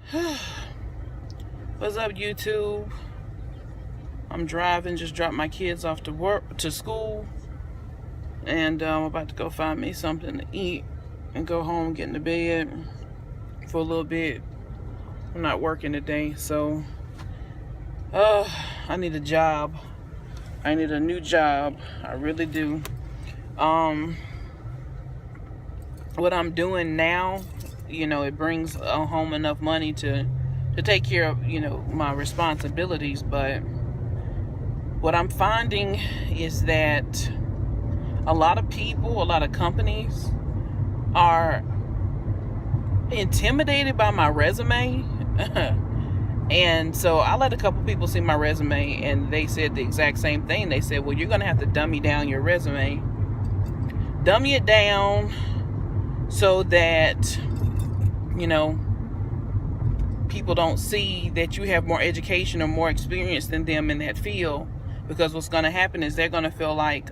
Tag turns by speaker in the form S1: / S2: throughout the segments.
S1: What's up, YouTube? I'm driving, just dropped my kids off to school, and I'm about to go find me something to eat and go home, get into bed for a little bit. I'm not working today, so I need a job. I need a new job. I really do. What I'm doing now, it brings home enough money to take care of, my responsibilities. But what I'm finding is that a lot of people, a lot of companies are intimidated by my resume. And so I let a couple people see my resume, and they said the exact same thing. They said, well, you're going to have to dummy down your resume. Dummy it down so that, people don't see that you have more education or more experience than them in that field. Because what's going to happen is they're going to feel like,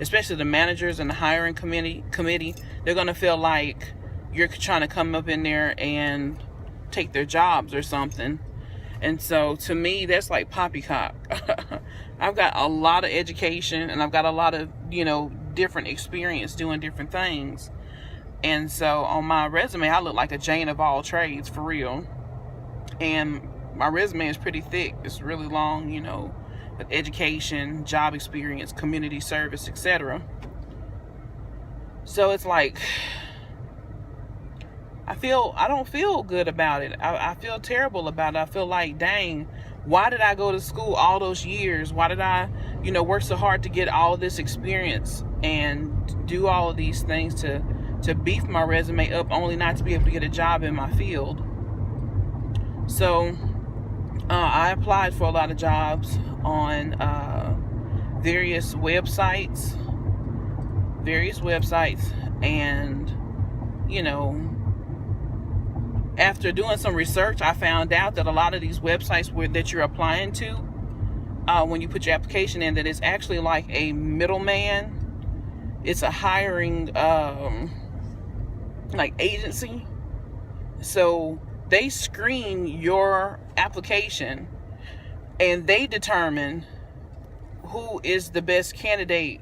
S1: especially the managers and the hiring committee, they're going to feel like you're trying to come up in there and take their jobs or something. And so to me, that's like poppycock. I've got a lot of education, and I've got a lot of, different experience doing different things. And so on my resume, I look like a Jane of all trades, for real. And my resume is pretty thick. It's really long, with education, job experience, community service, etc. So it's like, I don't feel good about it. I feel terrible about it. I feel like, dang, why did I go to school all those years? Why did I, work so hard to get all this experience and do all of these things to beef my resume up, only not to be able to get a job in my field? So I applied for a lot of jobs on various websites, and after doing some research, I found out that a lot of these websites that you're applying to, when you put your application in, that it's actually like a middleman. It's a hiring like agency. So they screen your application, and they determine who is the best candidate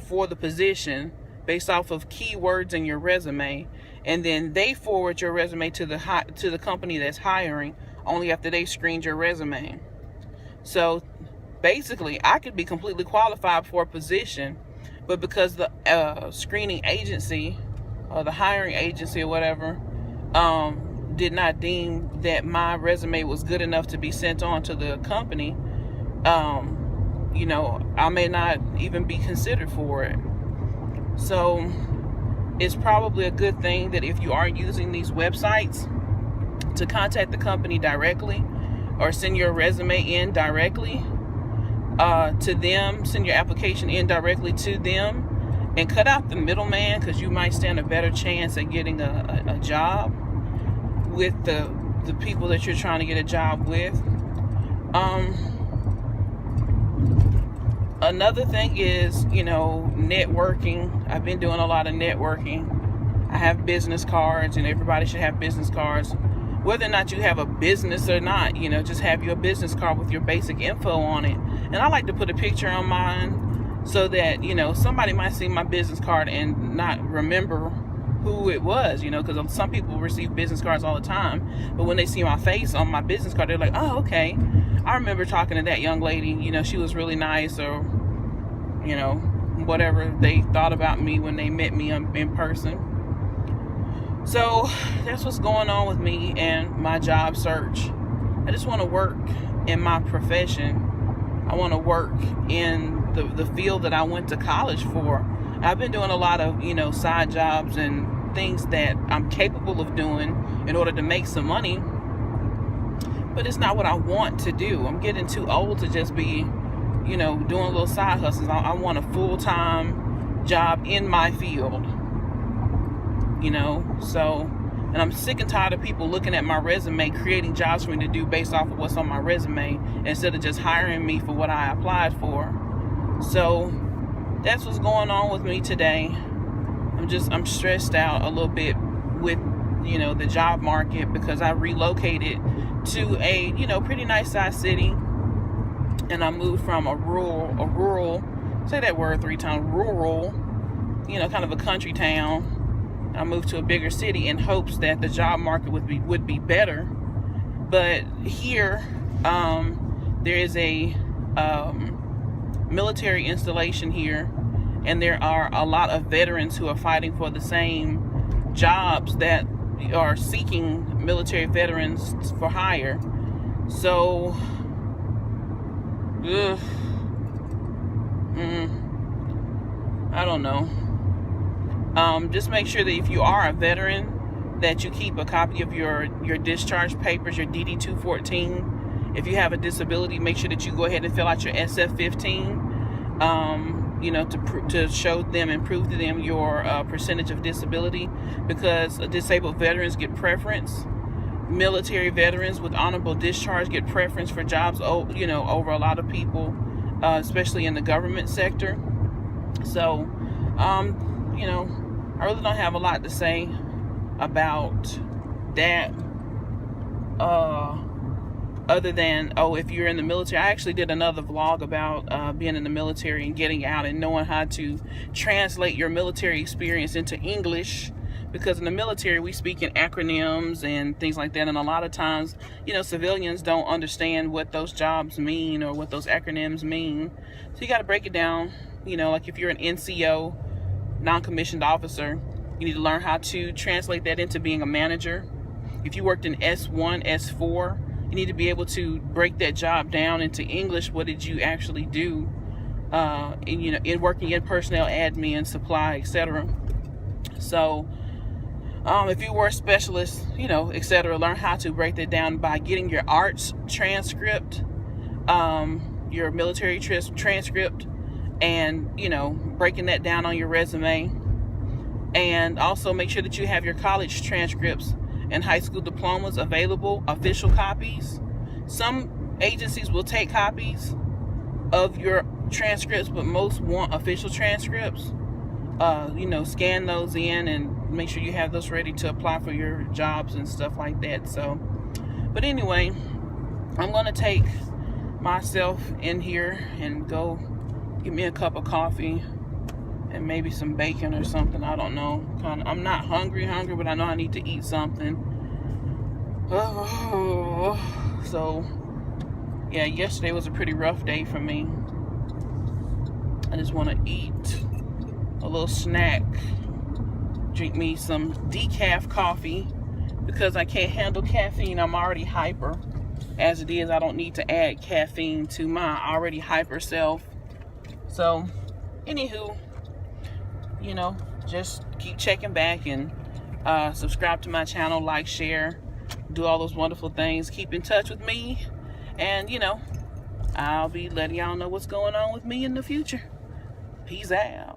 S1: for the position based off of keywords in your resume, and then they forward your resume to the company that's hiring only after they screened your resume. So basically, I could be completely qualified for a position, but because the screening agency or the hiring agency or whatever did not deem that my resume was good enough to be sent on to the company, I may not even be considered for it. So it's probably a good thing that if you are using these websites, to contact the company directly or send your resume in directly to them, send your application in directly to them, and cut out the middleman, because you might stand a better chance at getting a job with the people that you're trying to get a job with. Another thing is, networking. I've been doing a lot of networking. I have business cards, and everybody should have business cards. Whether or not you have a business or not, just have your business card with your basic info on it. And I like to put a picture on mine so that, somebody might see my business card and not remember who it was, because some people receive business cards all the time. But when they see my face on my business card, they're like, oh, okay. I remember talking to that young lady, she was really nice, or, whatever they thought about me when they met me in person. So that's what's going on with me and my job search. I just want to work in my profession. I want to work in the field that I went to college for. I've been doing a lot of, side jobs and things that I'm capable of doing in order to make some money. But it's not what I want to do. I'm getting too old to just be, doing little side hustles. I want a full-time job in my field, So, and I'm sick and tired of people looking at my resume, creating jobs for me to do based off of what's on my resume, instead of just hiring me for what I applied for. So that's what's going on with me today. I'm stressed out a little bit with the job market, because I relocated to a, pretty nice sized city, and I moved from a rural, say that word 3 times, rural, kind of a country town. I moved to a bigger city in hopes that the job market would be better. But here, there is a military installation here, and there are a lot of veterans who are fighting for the same jobs that are seeking military veterans for hire. So, I don't know. Just make sure that if you are a veteran, that you keep a copy of your discharge papers, your DD-214. If you have a disability, make sure that you go ahead and fill out your SF-15, to show them and prove to them your percentage of disability, because disabled veterans get preference. Military veterans with honorable discharge get preference for jobs, over a lot of people, especially in the government sector. So, I really don't have a lot to say about that, other than, if you're in the military. I actually did another vlog about being in the military and getting out and knowing how to translate your military experience into English, because in the military we speak in acronyms and things like that, and a lot of times, civilians don't understand what those jobs mean or what those acronyms mean. So you got to break it down. Like if you're an NCO, non-commissioned officer, you need to learn how to translate that into being a manager. If you worked in S1, S4, you need to be able to break that job down into English. What did you actually do in working in personnel admin, supply, etc. So if you were a specialist, etc., learn how to break that down by getting your arts transcript, your military transcript, and breaking that down on your resume. And also make sure that you have your college transcripts and high school diplomas available, official copies. Some agencies will take copies of your transcripts, but most want official transcripts. Scan those in and make sure you have those ready to apply for your jobs and stuff like that. So, but anyway, I'm going to take myself in here and go get me a cup of coffee and maybe some bacon or something. I don't know. I'm not hungry, but I know I need to eat something. So, yeah, yesterday was a pretty rough day for me. I just want to eat a little snack, drink me some decaf coffee, because I can't handle caffeine. I'm already hyper. As it is, I don't need to add caffeine to my already hyper self. So, anywho, just keep checking back and subscribe to my channel, like, share, do all those wonderful things. Keep in touch with me, and I'll be letting y'all know what's going on with me in the future. Peace out.